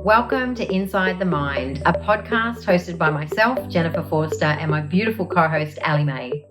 Welcome to Inside the Mind, a podcast hosted by myself, Jennifer Forster, and my beautiful co-host, Allie May.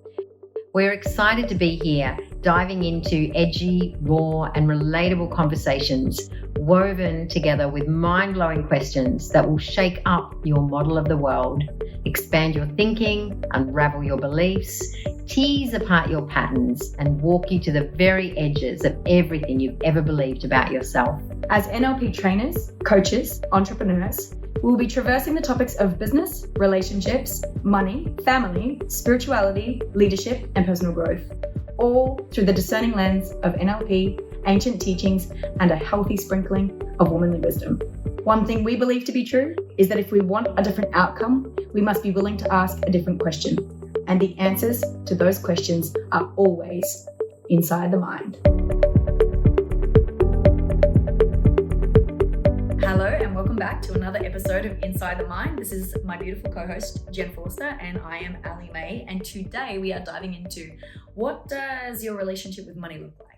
We're excited to be here, diving into edgy, raw, and relatable conversations, woven together with mind-blowing questions that will shake up your model of the world, expand your thinking, unravel your beliefs, tease apart your patterns, and walk you to the very edges of everything you've ever believed about yourself. As NLP trainers, coaches, entrepreneurs, we will be traversing the topics of business, relationships, money, family, spirituality, leadership, and personal growth, all through the discerning lens of NLP, ancient teachings, and a healthy sprinkling of womanly wisdom. One thing we believe to be true is that if we want a different outcome, we must be willing to ask a different question. And the answers to those questions are always inside the mind. Hello and welcome back to another episode of Inside the Mind. This is my beautiful co-host Jen Forster and I am Allie May, and today we are diving into what does your relationship with money look like?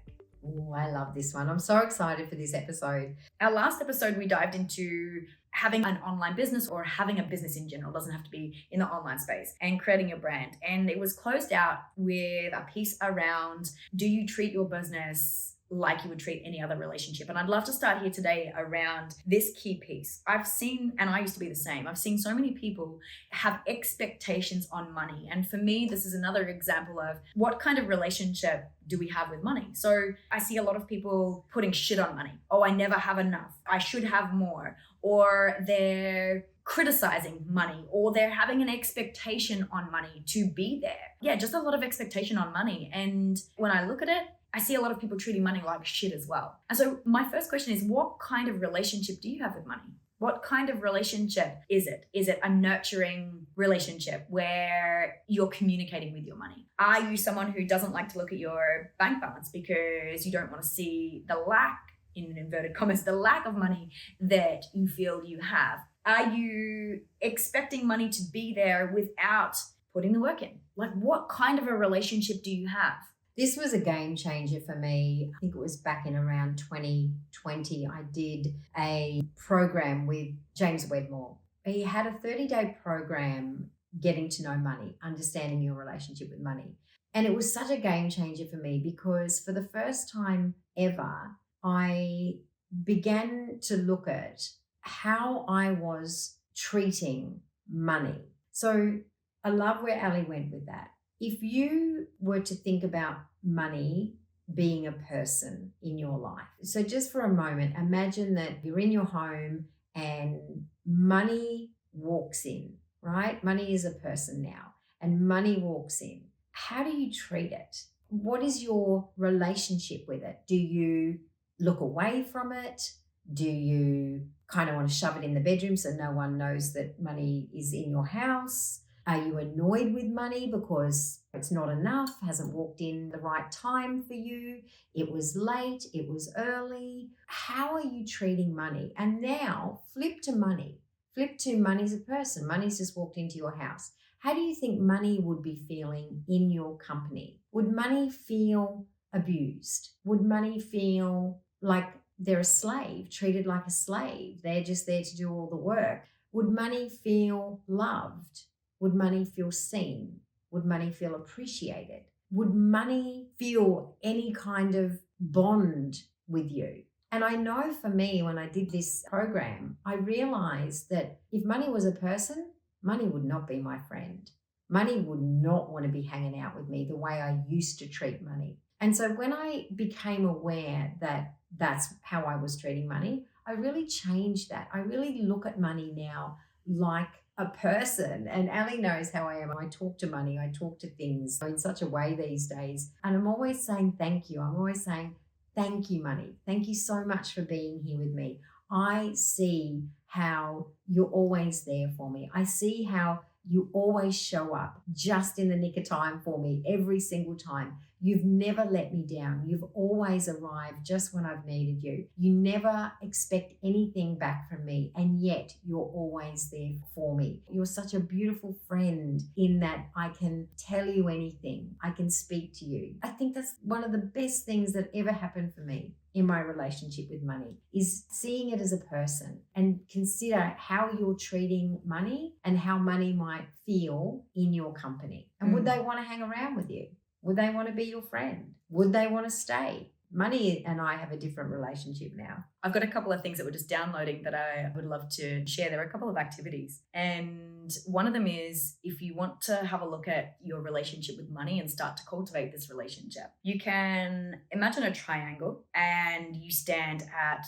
Oh, I love this one. I'm so excited for this episode. Our last episode we dived into having an online business or having a business in general, doesn't have to be in the online space, and creating a brand. And it was closed out with a piece around, do you treat your business like you would treat any other relationship? And I'd love to start here today around this key piece. I've seen, and I used to be the same, I've seen so many people have expectations on money. And for me, this is another example of what kind of relationship do we have with money? So I see a lot of people putting shit on money. Oh, I never have enough. I should have more. Or they're criticizing money, or they're having an expectation on money to be there. Yeah, just a lot of expectation on money. And when I look at it, I see a lot of people treating money like shit as well. And so my first question is, what kind of relationship do you have with money? What kind of relationship is it? Is it a nurturing relationship where you're communicating with your money? Are you someone who doesn't like to look at your bank balance because you don't want to see the lack, in inverted commas, the lack of money that you feel you have? Are you expecting money to be there without putting the work in? Like, what kind of a relationship do you have? This was a game changer for me. I think it was back in around 2020. I did a program with James Wedmore. He had a 30-day program, getting to know money, understanding your relationship with money. And it was such a game changer for me because for the first time ever, I began to look at how I was treating money. So I love where Allie went with that. If you were to think about money being a person in your life, so just for a moment, imagine that you're in your home and money walks in, right? Money is a person now, and money walks in. How do you treat it? What is your relationship with it? Do you look away from it? Do you kind of want to shove it in the bedroom so no one knows that money is in your house? Are you annoyed with money because it's not enough, hasn't walked in the right time for you, it was late, it was early? How are you treating money? And now flip to money. Flip to money's a person. Money's just walked into your house. How do you think money would be feeling in your company? Would money feel abused? Would money feel like they're a slave, treated like a slave? They're just there to do all the work. Would money feel loved? Would money feel seen? Would money feel appreciated? Would money feel any kind of bond with you? And I know for me, when I did this program, I realized that if money was a person, money would not be my friend. Money would not want to be hanging out with me the way I used to treat money. And so when I became aware that that's how I was treating money, I really changed that. I really look at money now like a person. And Allie knows how I am. I talk to money. I talk to things in such a way these days. And I'm always saying thank you. I'm always saying, thank you, money. Thank you so much for being here with me. I see how you're always there for me. I see how you always show up just in the nick of time for me every single time. You've never let me down. You've always arrived just when I've needed you. You never expect anything back from me, and yet you're always there for me. You're such a beautiful friend in that I can tell you anything. I can speak to you. I think that's one of the best things that ever happened for me in my relationship with money, is seeing it as a person and consider how you're treating money and how money might feel in your company. And would they want to hang around with you? Would they want to be your friend? Would they want to stay? Money and I have a different relationship now. I've got a couple of things that we're just downloading that I would love to share. There are a couple of activities. And one of them is, if you want to have a look at your relationship with money and start to cultivate this relationship, you can imagine a triangle and you stand at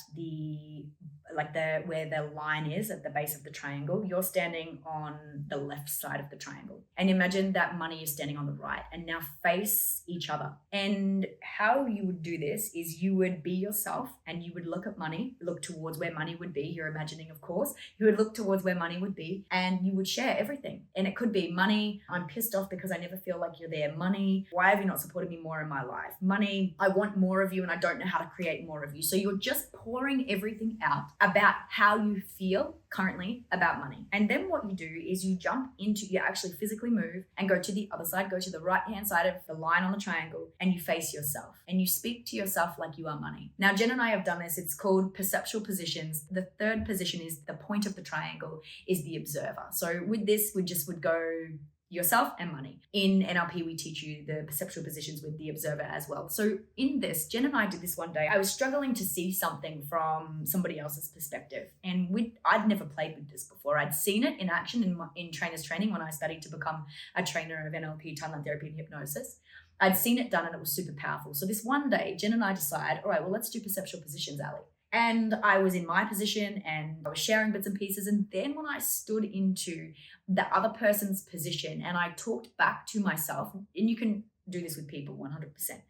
where the line is at the base of the triangle. You're standing on the left side of the triangle. And imagine that money is standing on the right, and now face each other. And how you would do this is you would be yourself and you would look at money, look towards where money would be. You're imagining, of course. You would look towards where money would be and you would share everything. And it could be, money, I'm pissed off because I never feel like you're there. Money, why have you not supported me more in my life? Money, I want more of you and I don't know how to create more of you. So you're just pouring everything out about how you feel currently about money. And then what you do is you actually physically move and go to the other side, go to the right hand side of the line on the triangle, and you face yourself and you speak to yourself like you are money. Now, Jen and I have done this. It's called perceptual positions. The third position is the point of the triangle is the observer. So with this, we just would go yourself and money. In NLP, we teach you the perceptual positions with the observer as well. So in this, Jen and I did this one day. I was struggling to see something from somebody else's perspective. And I'd never played with this before. I'd seen it in action in trainer's training when I studied to become a trainer of NLP, timeline therapy, and hypnosis. I'd seen it done and it was super powerful. So this one day, Jen and I decide, all right, well, let's do perceptual positions, Allie. And I was in my position and I was sharing bits and pieces. And then when I stood into the other person's position and I talked back to myself, and you can do this with people 100%.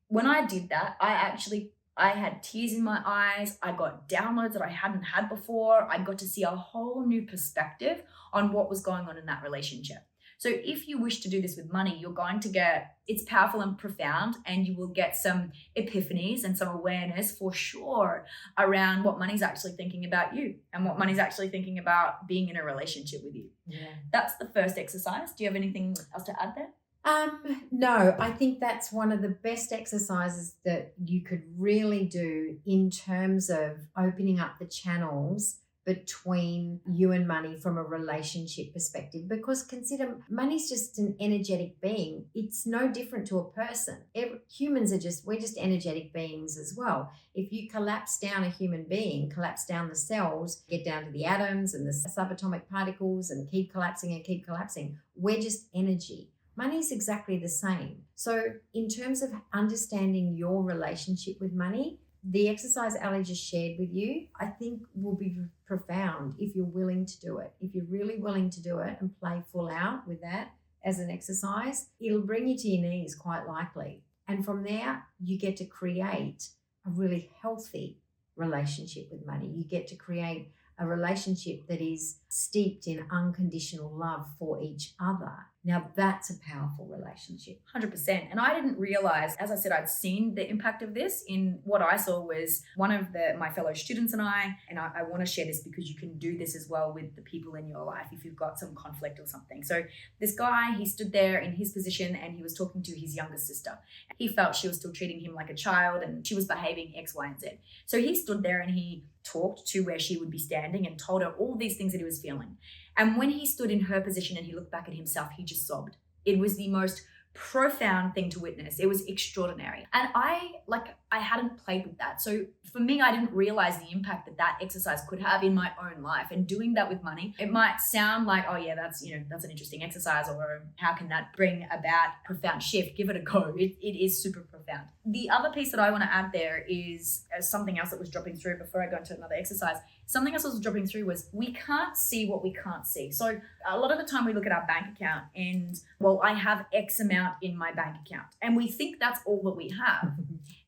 When I did that, I had tears in my eyes. I got downloads that I hadn't had before. I got to see a whole new perspective on what was going on in that relationship. So if you wish to do this with money, you're going to it's powerful and profound, and you will get some epiphanies and some awareness for sure around what money's actually thinking about you and what money's actually thinking about being in a relationship with you. Yeah. That's the first exercise. Do you have anything else to add there? No, I think that's one of the best exercises that you could really do in terms of opening up the channels between you and money from a relationship perspective, because consider money's just an energetic being. It's no different to a person. Humans we're just energetic beings as well. If you collapse down a human being, collapse down the cells, get down to the atoms and the subatomic particles and keep collapsing, we're just energy. Money's exactly the same. So in terms of understanding your relationship with money, the exercise Allie just shared with you, I think will be profound if you're willing to do it. If you're really willing to do it and play full out with that as an exercise, it'll bring you to your knees quite likely. And from there, you get to create a really healthy relationship with money. You get to create a relationship that is steeped in unconditional love for each other. Now that's a powerful relationship. 100%. And I didn't realize, as I said, I'd seen the impact of this. In what I saw was one of my fellow students and I want to share this because you can do this as well with the people in your life if you've got some conflict or something. So this guy, he stood there in his position and he was talking to his younger sister. He felt she was still treating him like a child and she was behaving X, Y, and Z. So he stood there and he talked to where she would be standing and told her all these things that he was feeling. And when he stood in her position and he looked back at himself, he just sobbed. It was the most profound thing to witness. It was extraordinary. And I hadn't played with that. So for me, I didn't realize the impact that exercise could have in my own life. And doing that with money, it might sound like, oh yeah, that's an interesting exercise, or how can that bring about profound shift? Give it a go. It is super profound. The other piece that I want to add there is something else that was dropping through before I go into another exercise. Something else that was dropping through was we can't see what we can't see. So a lot of the time we look at our bank account and, well, I have X amount in my bank account. And we think that's all that we have.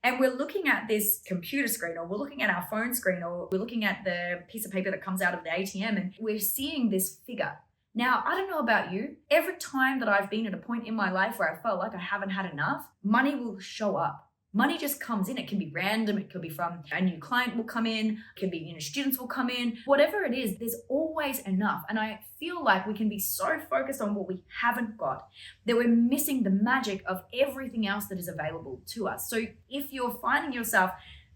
And we're looking at this computer screen, or we're looking at our phone screen, or we're looking at the piece of paper that comes out of the ATM, and we're seeing this figure. Now, I don't know about you. Every time that I've been at a point in my life where I felt like I haven't had enough, money will show up. Money just comes in. It can be random. It could be from a new client will come in. It could be, students will come in. Whatever it is, there's always enough. And I feel like we can be so focused on what we haven't got that we're missing the magic of everything else that is available to us. So if you're finding yourself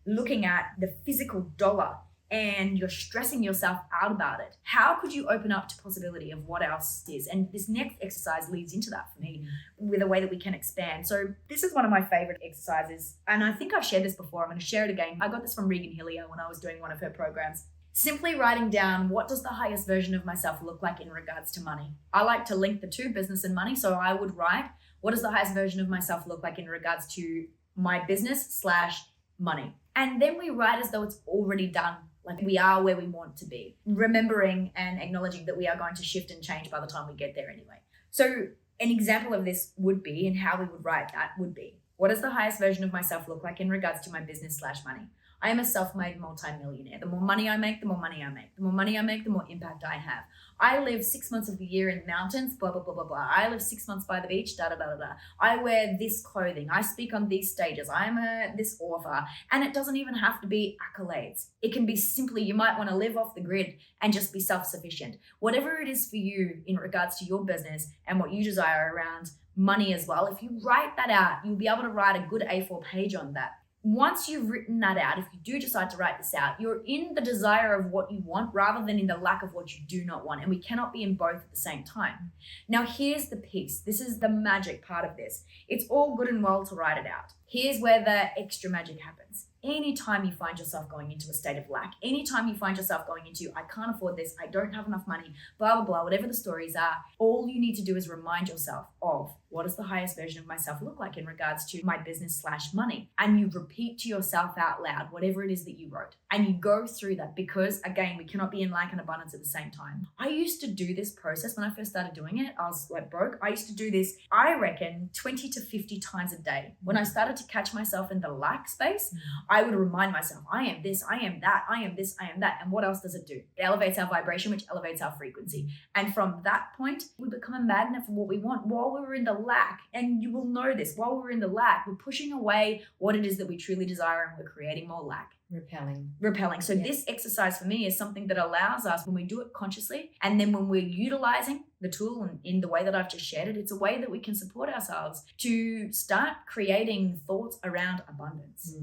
looking at the physical dollar and you're stressing yourself out about it, how could you open up to possibility of what else is? And this next exercise leads into that for me with a way that we can expand. So this is one of my favorite exercises. And I think I've shared this before. I'm going to share it again. I got this from Regan Hillier when I was doing one of her programs. Simply writing down, what does the highest version of myself look like in regards to money? I like to link the two, business and money. So I would write, what does the highest version of myself look like in regards to my business/money? And then we write as though it's already done. Like we are where we want to be, remembering and acknowledging that we are going to shift and change by the time we get there anyway. So an example of this would be, and how we would write that would be, what does the highest version of myself look like in regards to my business/money? I am a self-made multi-millionaire. The more money I make, the more money I make. The more money I make, the more impact I have. I live 6 months of the year in the mountains, blah, blah, blah, blah, blah. I live 6 months by the beach, da, da, da, da, da. I wear this clothing. I speak on these stages. I'm this author. And it doesn't even have to be accolades. It can be simply, you might want to live off the grid and just be self-sufficient. Whatever it is for you in regards to your business and what you desire around money as well, if you write that out, you'll be able to write a good A4 page on that. Once you've written that out, if you do decide to write this out, you're in the desire of what you want rather than in the lack of what you do not want. And we cannot be in both at the same time. Now, here's the piece. This is the magic part of this. It's all good and well to write it out. Here's where the extra magic happens. Anytime you find yourself going into a state of lack, anytime you find yourself going into, I can't afford this, I don't have enough money, blah, blah, blah, whatever the stories are, all you need to do is remind yourself of, what does the highest version of myself look like in regards to my business/money? And you repeat to yourself out loud, whatever it is that you wrote. And you go through that because, again, we cannot be in lack and abundance at the same time. I used to do this process when I first started doing it. I was like broke. I used to do this, I reckon, 20 to 50 times a day. When I started to catch myself in the lack space, I would remind myself, I am this, I am that, I am this, I am that. And what else does it do? It elevates our vibration, which elevates our frequency. And from that point, we become a magnet for what we want while we were in the lack. And you will know this, while we're in the lack, we're pushing away what it is that we truly desire and we're creating more lack. Repelling. So This exercise for me is something that allows us, when we do it consciously, and then when we're utilizing the tool and in the way that I've just shared it, it's a way that we can support ourselves to start creating thoughts around abundance.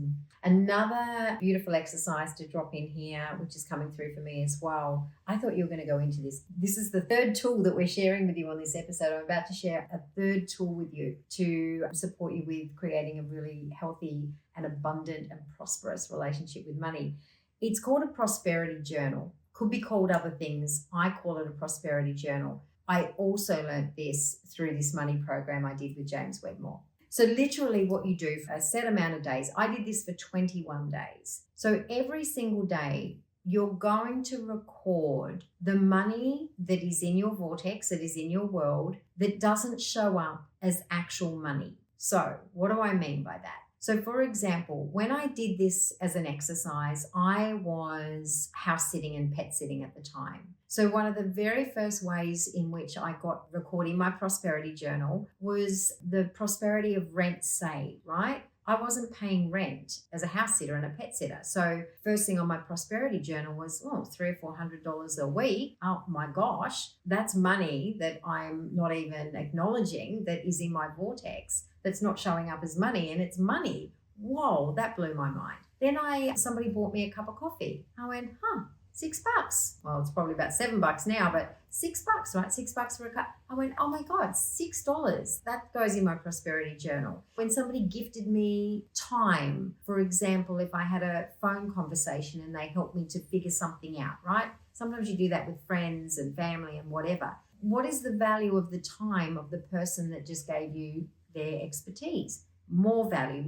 Another beautiful exercise to drop in here, which is coming through for me as well. I thought you were going to go into this. This is the third tool that we're sharing with you on this episode. I'm about to share a third tool with you to support you with creating a really healthy and abundant and prosperous relationship with money. It's called a prosperity journal. Could be called other things. I call it a prosperity journal. I also learned this through this money program I did with James Wedmore. So literally what you do for a set amount of days, I did this for 21 days. So every single day, you're going to record the money that is in your vortex, that is in your world, that doesn't show up as actual money. So what do I mean by that? So for example, when I did this as an exercise, I was house sitting and pet sitting at the time. So one of the very first ways in which I got recording my prosperity journal was the prosperity of rent saved, right? I wasn't paying rent as a house sitter and a pet sitter. So first thing on my prosperity journal was, $300 or $400 a week. Oh my gosh, that's money that I'm not even acknowledging that is in my vortex. That's not showing up as money, and it's money. Whoa, that blew my mind. Then somebody bought me a cup of coffee. I went, $6. Well, it's probably about $7 now, but $6, right? $6 for a cup. I went, oh my God, $6. That goes in my prosperity journal. When somebody gifted me time, for example, if I had a phone conversation and they helped me to figure something out, right? Sometimes you do that with friends and family and whatever. What is the value of the time of the person that just gave you their expertise? More value.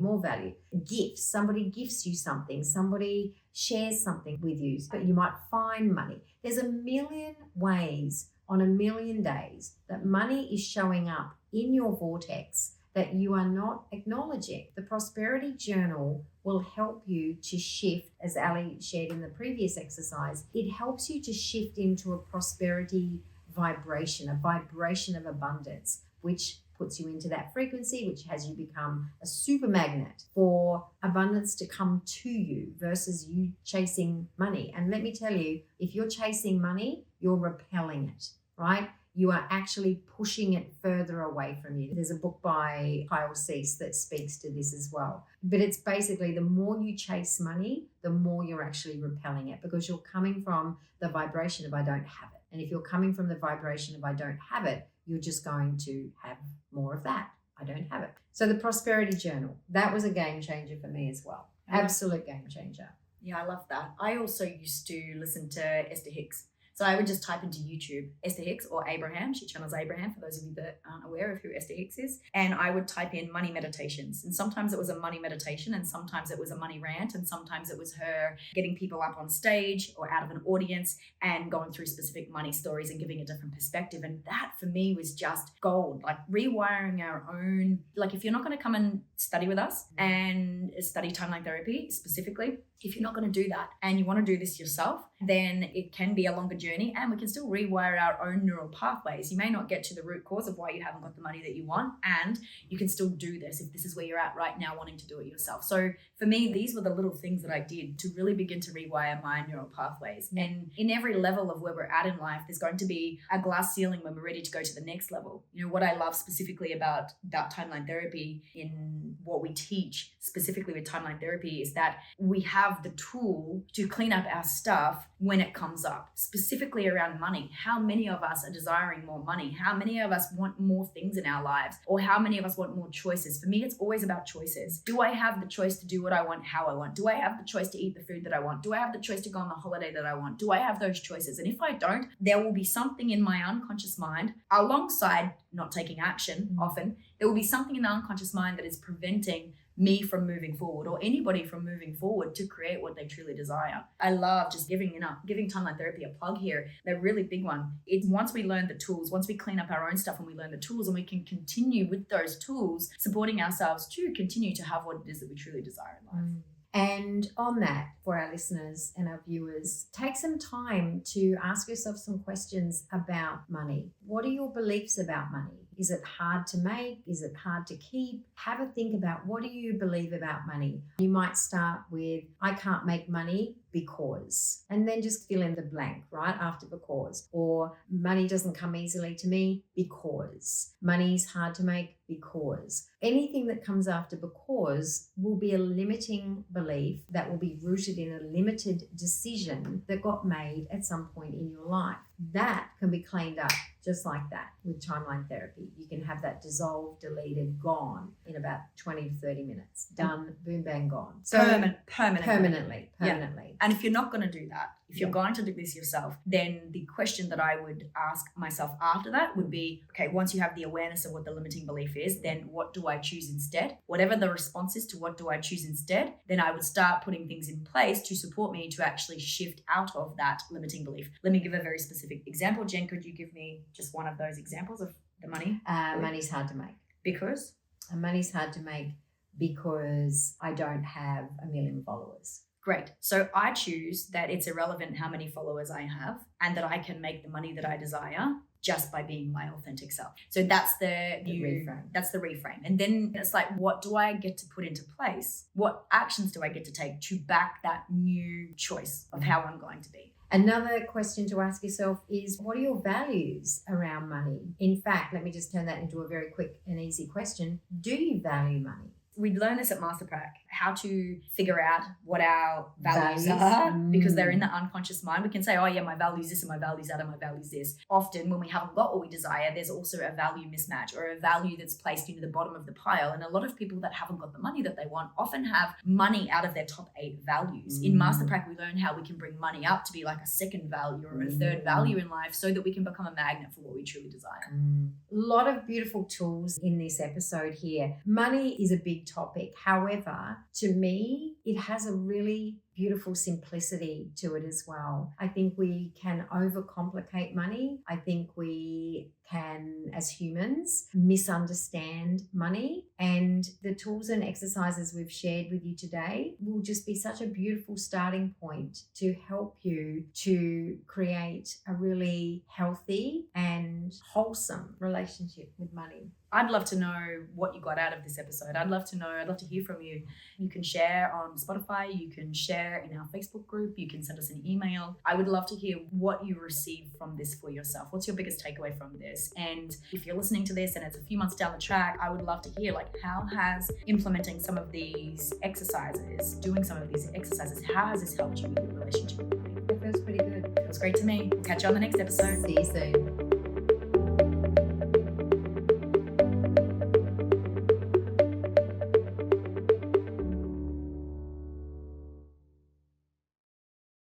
Gifts. Somebody gifts you something. Somebody shares something with you. But you might find money. There's a million ways on a million days that money is showing up in your vortex that you are not acknowledging. The prosperity journal will help you to shift, as Allie shared in the previous exercise. It helps you to shift into a prosperity vibration, a vibration of abundance, which puts you into that frequency, which has you become a super magnet for abundance to come to you versus you chasing money. And let me tell you, if you're chasing money, you're repelling it, right? You are actually pushing it further away from you. There's a book by Kyle Cease that speaks to this as well. But it's basically the more you chase money, the more you're actually repelling it, because you're coming from the vibration of I don't have it. And if you're coming from the vibration of I don't have it, you're just going to have more of that. I don't have it. So the prosperity journal, that was a game changer for me as well. Absolute game changer. Yeah, I love that. I also used to listen to Esther Hicks. So I would just type into YouTube Esther Hicks or Abraham. She channels Abraham, for those of you that aren't aware of who Esther Hicks is. And I would type in money meditations. And sometimes it was a money meditation, and sometimes it was a money rant, and sometimes it was her getting people up on stage or out of an audience and going through specific money stories and giving a different perspective. And that for me was just gold, like rewiring our own. Like, if you're not going to come and study with us and study timeline therapy specifically, if you're not going to do that and you want to do this yourself, then it can be a longer journey, and we can still rewire our own neural pathways. You may not get to the root cause of why you haven't got the money that you want, and you can still do this if this is where you're at right now, wanting to do it yourself. So for me, these were the little things that I did to really begin to rewire my neural pathways. And in every level of where we're at in life, there's going to be a glass ceiling when we're ready to go to the next level. You know, what I love specifically about timeline therapy, in what we teach specifically with timeline therapy, is that we have the tool to clean up our stuff when it comes up, specifically around money. How many of us are desiring more money? How many of us want more things in our lives? Or how many of us want more choices? For me, it's always about choices. Do I have the choice to do what I want, how I want? Do I have the choice to eat the food that I want? Do I have the choice to go on the holiday that I want? Do I have those choices? And if I don't, there will be something in my unconscious mind, alongside not taking action often, there will be something in the unconscious mind that is preventing me from moving forward, or anybody from moving forward to create what they truly desire. I love just giving timeline therapy a plug here. They're a really big one. It's once we learn the tools, once we clean up our own stuff and we learn the tools, and we can continue with those tools, supporting ourselves to continue to have what it is that we truly desire in life. And on that, for our listeners and our viewers, take some time to ask yourself some questions about money. What are your beliefs about money? Is it hard to make? Is it hard to keep? Have a think about, what do you believe about money? You might start with, I can't make money because, and then just fill in the blank, right, after because. Or money doesn't come easily to me because. Money's hard to make because. Anything that comes after because will be a limiting belief that will be rooted in a limited decision that got made at some point in your life. That can be cleaned up just like that with timeline therapy. You can have that dissolved, deleted, gone in about 20 to 30 minutes. Done, boom, bang, gone. So permanently. Yeah. And if you're not going to do that, if you're going to do this yourself, then the question that I would ask myself after that would be, okay, once you have the awareness of what the limiting belief is, then what do I choose instead? Whatever the response is to what do I choose instead, then I would start putting things in place to support me to actually shift out of that limiting belief. Let me give a very specific example. Jen, could you give me just one of those examples of the money? Money's hard to make. Because? Money's hard to make because I don't have 1 million followers. Great. So I choose that it's irrelevant how many followers I have, and that I can make the money that I desire just by being my authentic self. So that's the reframe. That's the reframe. And then it's like, what do I get to put into place? What actions do I get to take to back that new choice of how I'm going to be? Another question to ask yourself is, what are your values around money? In fact, let me just turn that into a very quick and easy question. Do you value money? We learn this at Masterprac, how to figure out what our values are, because they're in the unconscious mind. We can say, oh yeah, my values this and my values that and my values this. Often when we haven't got what we desire, there's also a value mismatch, or a value that's placed into the bottom of the pile. And a lot of people that haven't got the money that they want often have money out of their top 8 values. In Masterprac, we learn how we can bring money up to be like a second value or a third value in life, so that we can become a magnet for what we truly desire. A lot of beautiful tools in this episode here. Money is a big topic. However, to me, it has a really beautiful simplicity to it as well. I think we can overcomplicate money. I think we can, as humans, misunderstand money. And the tools and exercises we've shared with you today will just be such a beautiful starting point to help you to create a really healthy and wholesome relationship with money. I'd love to know what you got out of this episode. I'd love to hear from you. You can share on Spotify, you can share in our Facebook group, you can send us an email. I would love to hear what you received from this for yourself. What's your biggest takeaway from this? And if you're listening to this and it's a few months down the track, I would love to hear, like, how has implementing some of these exercises, doing some of these exercises, how has this helped you with your relationship with money? It feels pretty good. It was great to me. We'll catch you on the next episode. See you soon.